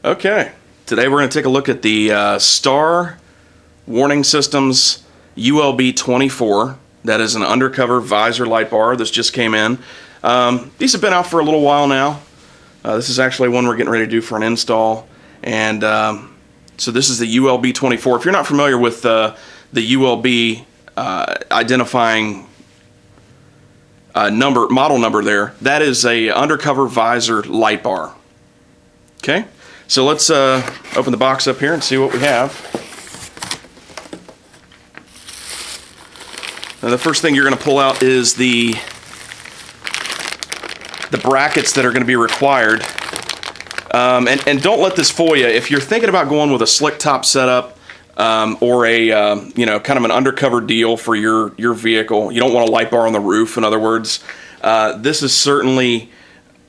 Okay, today we're going to take a look at the Star Warning Systems ULB24. That is an undercover visor light bar. This just came in. These have been out for a little while now. This is actually one we're getting ready to do for an install. And so this is the ULB24. If you're not familiar with the ULB identifying model number there, that is a undercover visor light bar. Okay, so let's open the box up here and see what we have. Now the first thing you're going to pull out is the brackets that are going to be required. And don't let this fool you. If you're thinking about going with a slick top setup or a kind of an undercover deal for your vehicle, you don't want a light bar on the roof, in other words, this is certainly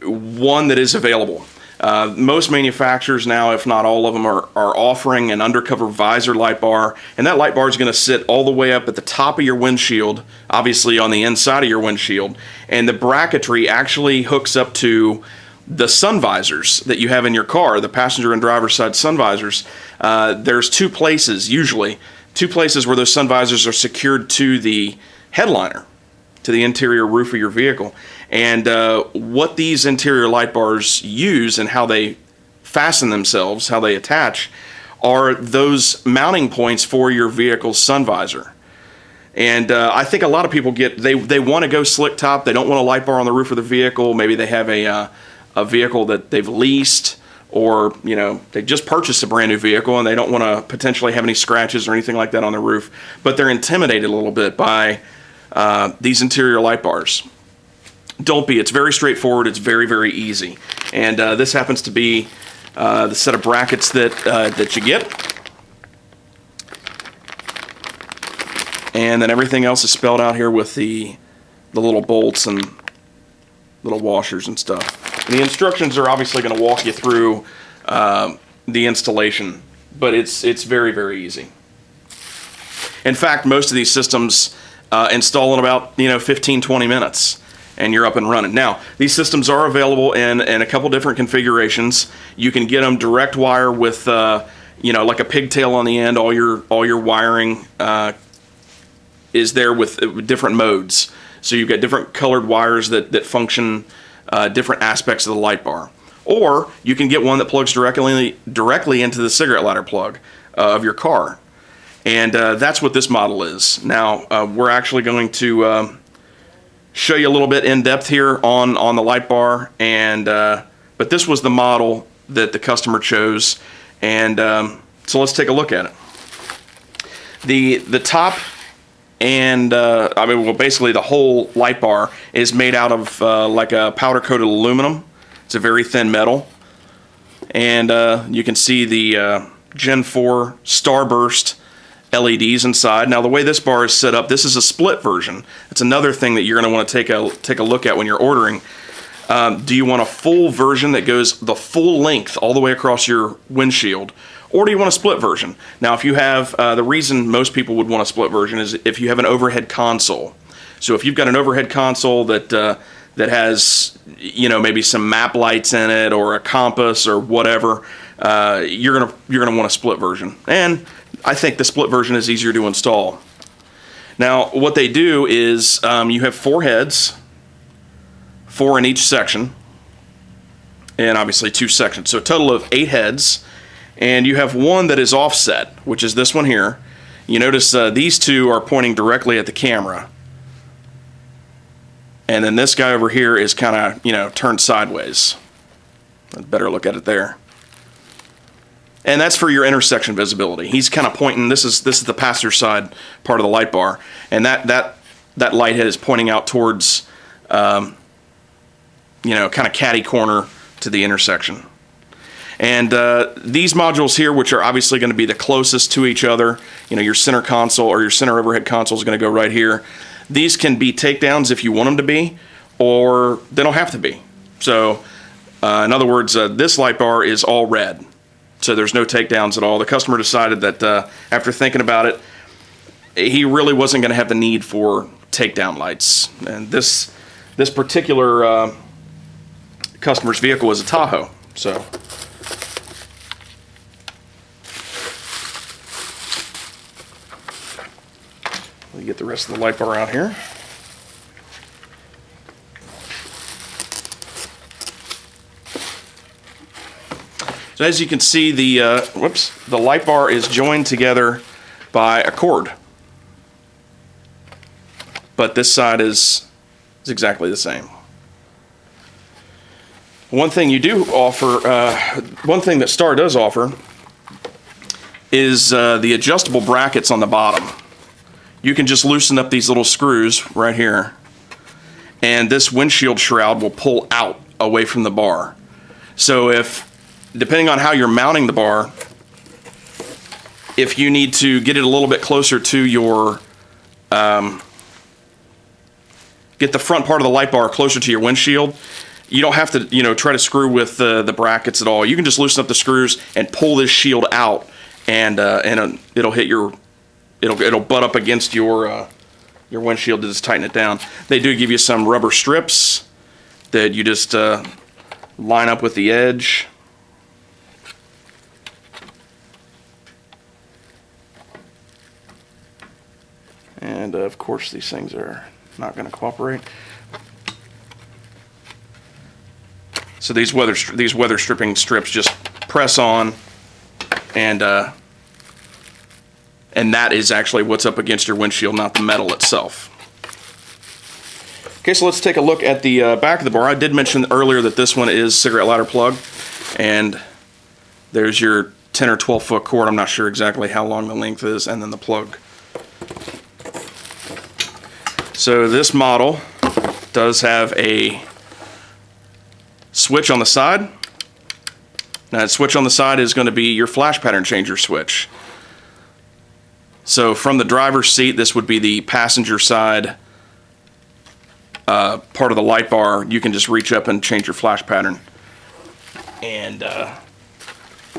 one that is available. Most manufacturers now, if not all of them, are offering an undercover visor light bar, and that light bar is going to sit all the way up at the top of your windshield, obviously on the inside of your windshield, and the bracketry actually hooks up to the sun visors that you have in your car, the passenger and driver's side sun visors. There's two places where those sun visors are secured to the headliner, to the interior roof of your vehicle. And what these interior light bars use and how they fasten themselves, how they attach, are those mounting points for your vehicle's sun visor. And I think a lot of people they want to go slick top. They don't want a light bar on the roof of the vehicle. Maybe they have a vehicle that they've leased, or they just purchased a brand new vehicle and they don't want to potentially have any scratches or anything like that on the roof. But they're intimidated a little bit by these interior light bars. Don't be. It's very straightforward. It's very, very easy. And this happens to be the set of brackets that you get. And then everything else is spelled out here with the little bolts and little washers and stuff. And the instructions are obviously going to walk you through the installation, but it's very, very easy. In fact, most of these systems install in about 15-20 minutes. And you're up and running. Now, these systems are available in a couple different configurations. You can get them direct wire with, like a pigtail on the end. All your wiring is there with different modes. So you've got different colored wires that function different aspects of the light bar. Or you can get one that plugs directly into the cigarette lighter plug of your car. And that's what this model is. Now, we're actually going to show you a little bit in depth here on the light bar, and but this was the model that the customer chose, and so let's take a look at it. The top and basically the whole light bar is made out of like a powder coated aluminum. It's a very thin metal, and you can see the Gen 4 Starburst LEDs inside. Now the way this bar is set up, this is a split version. It's another thing that you're going to want to take a look at when you're ordering. Do you want a full version that goes the full length all the way across your windshield, or do you want a split version? Now if you have, the reason most people would want a split version is if you have an overhead console. So if you've got an overhead console that has maybe some map lights in it or a compass or whatever, you're gonna want a split version. And I think the split version is easier to install. Now, what they do is you have 4 heads, 4 in each section, and obviously 2 sections. So a total of 8 heads, and you have one that is offset, which is this one here. You notice these 2 are pointing directly at the camera. And then this guy over here is kind of, turned sideways. Better look at it there. And that's for your intersection visibility. He's kind of pointing. This is the passenger side part of the light bar, and that light head is pointing out towards, kind of catty corner to the intersection. And these modules here, which are obviously going to be the closest to each other, your center console or your center overhead console is going to go right here. These can be takedowns if you want them to be, or they don't have to be. So, in other words, this light bar is all red. So there's no takedowns at all. The customer decided that after thinking about it, he really wasn't going to have the need for takedown lights. And this particular customer's vehicle is a Tahoe. So me get the rest of the light bar out here. So as you can see, the light bar is joined together by a cord. But this side is exactly the same. One thing you do offer, one thing that Star does offer is the adjustable brackets on the bottom. You can just loosen up these little screws right here, and this windshield shroud will pull out away from the bar. So if, depending on how you're mounting the bar, if you need to get it a little bit closer to your, get the front part of the light bar closer to your windshield, you don't have to, try to screw with the brackets at all. You can just loosen up the screws and pull this shield out, and it'll hit your, it'll butt up against your windshield to just tighten it down. They do give you some rubber strips that you just line up with the edge. And of course these things are not going to cooperate. So these weather stripping strips just press on, and that is actually what's up against your windshield, not the metal itself. Okay, so let's take a look at the back of the bar. I did mention earlier that this one is cigarette lighter plug, and there's your 10 or 12 foot cord. I'm not sure exactly how long the length is, and then the plug. So this model does have a switch on the side. Now that switch on the side is going to be your flash pattern changer switch. So from the driver's seat, this would be the passenger side part of the light bar. You can just reach up and change your flash pattern, and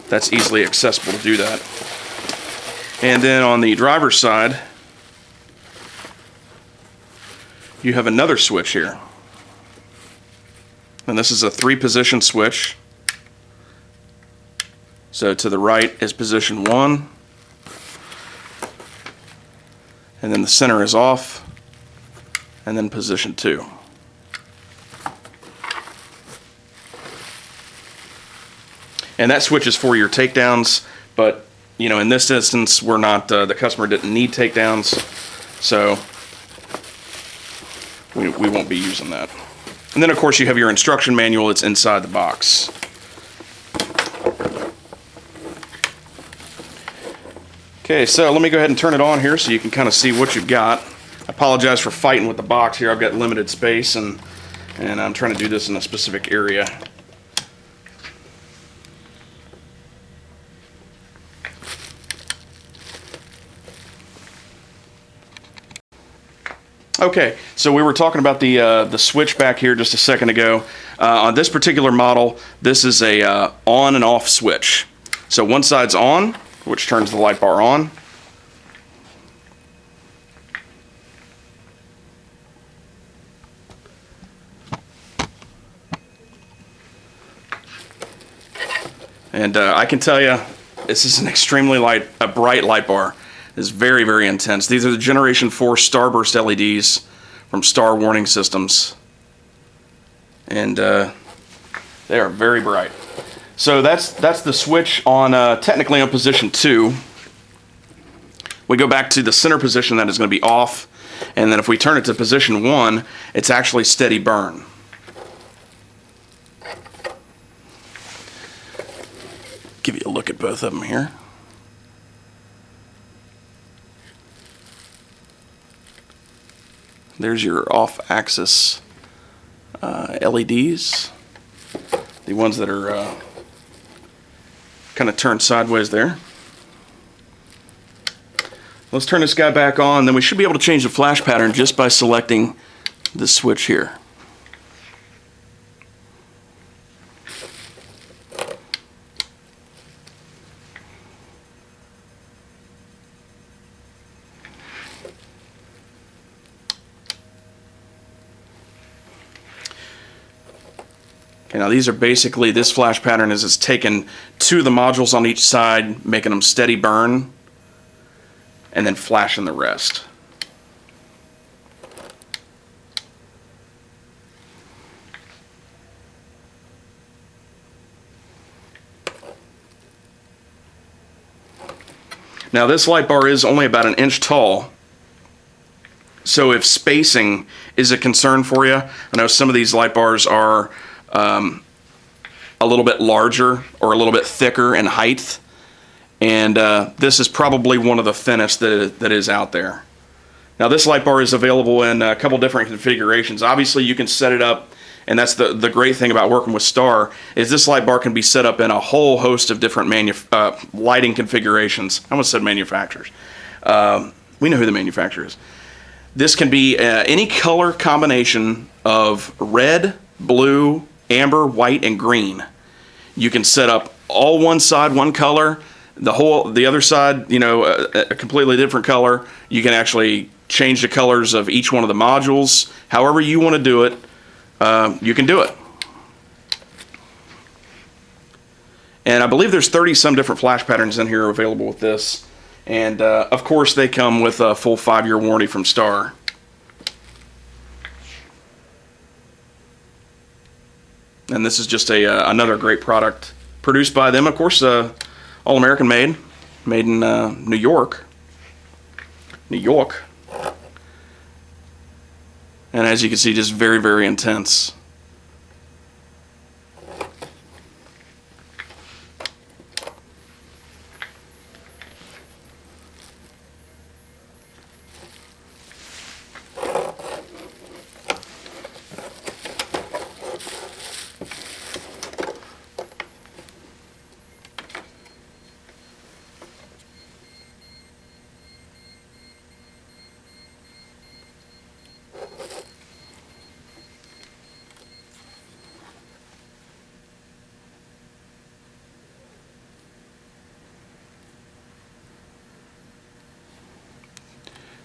that's easily accessible to do that. And then on the driver's side, you have another switch here, and this is a 3-position switch. So to the right is position 1, and then the center is off, and then position 2. And that switch is for your takedowns, but in this instance we're not, the customer didn't need takedowns, so we won't be using that. And then of course you have your instruction manual. It's inside the box. Okay, so let me go ahead and turn it on here so you can kind of see what you've got. I apologize for fighting with the box here. I've got limited space, and I'm trying to do this in a specific area. Okay, so we were talking about the switch back here just a second ago. On this particular model, this is a on and off switch. So one side's on, which turns the light bar on. And I can tell you, this is an extremely bright light bar. It's very, very intense. These are the Generation 4 Starburst LEDs from Star Warning Systems, and they are very bright. So that's the switch on technically on position 2. We go back to the center position, that is going to be off, and then if we turn it to position 1, it's actually steady burn. Give you a look at both of them here. There's your off-axis LEDs, the ones that are kind of turned sideways there. Let's turn this guy back on, then we should be able to change the flash pattern just by selecting this switch here. Okay, now these are basically, this flash pattern is taken to the modules on each side, making them steady burn, and then flashing the rest. Now this light bar is only about 1 inch tall, so if spacing is a concern for you, I know some of these light bars are a little bit larger or a little bit thicker in height, and this is probably one of the thinnest that is out there. Now this light bar is available in a couple different configurations. Obviously you can set it up, and that's the great thing about working with Star, is this light bar can be set up in a whole host of different lighting configurations. I almost said manufacturers. We know who the manufacturer is. This can be any color combination of red, blue, amber, white, and green. You can set up all one side one color, the other side, you know, a completely different color. You can actually change the colors of each one of the modules. However you want to do it, you can do it. And I believe there's 30 some different flash patterns in here available with this. And of course they come with a full 5-year warranty from Star. And this is just another great product produced by them. Of course, all American made in New York. And as you can see, just very, very intense.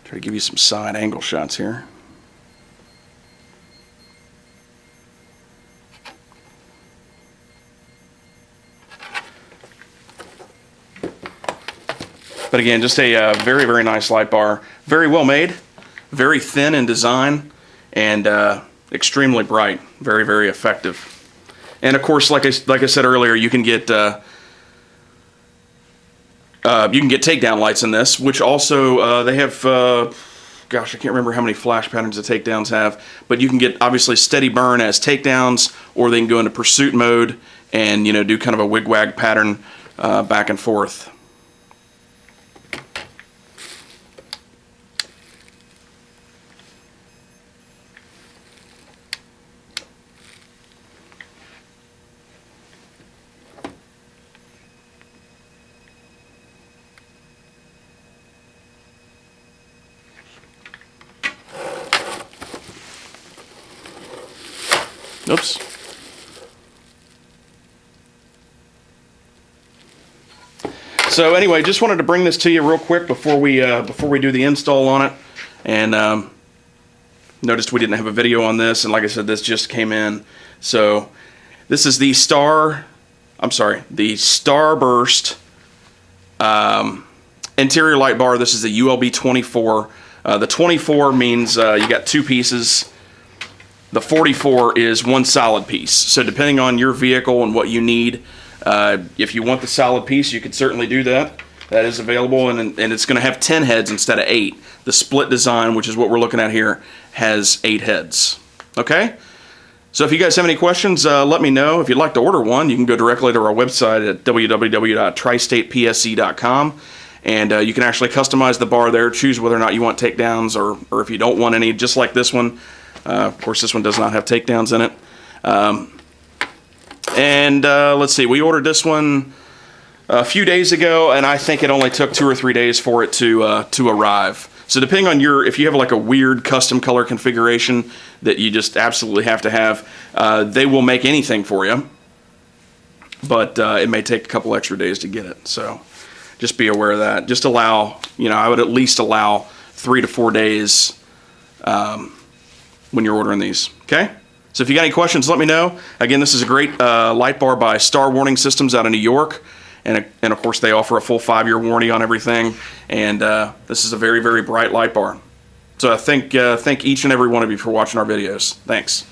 Try to give you some side angle shots here. But again, just a very, very nice light bar. Very well made, very thin in design, and extremely bright. Very, very effective. And of course, like I said earlier, you can get takedown lights in this, which also they have, gosh, I can't remember how many flash patterns the takedowns have, but you can get obviously steady burn as takedowns, or they can go into pursuit mode and, you know, do kind of a wig-wag pattern back and forth. Oops. So anyway, just wanted to bring this to you real quick before we do the install on it. And noticed we didn't have a video on this, and like I said, this just came in. So this is the Starburst interior light bar. This is the ULB24. The 24 means you got 2 pieces. The 44 is 1 solid piece. So depending on your vehicle and what you need, if you want the solid piece, you can certainly do that. That is available, and it's going to have 10 heads instead of 8. The split design, which is what we're looking at here, has 8 heads. Okay? So if you guys have any questions, let me know. If you'd like to order one, you can go directly to our website at www.tristatepsc.com. And you can actually customize the bar there, choose whether or not you want takedowns, or if you don't want any, just like this one. Of course, this one does not have takedowns in it. Let's see, we ordered this one a few days ago, and I think it only took 2 or 3 days for it to arrive. So depending on if you have like a weird custom color configuration that you just absolutely have to have, they will make anything for you. But it may take a couple extra days to get it. So just be aware of that. Just allow, I would at least allow 3 to 4 days when you're ordering these, okay? So if you got any questions, let me know. Again, this is a great light bar by Star Warning Systems out of New York, and of course they offer a full 5-year warranty on everything, and this is a very, very bright light bar. So I thank each and every one of you for watching our videos. Thanks.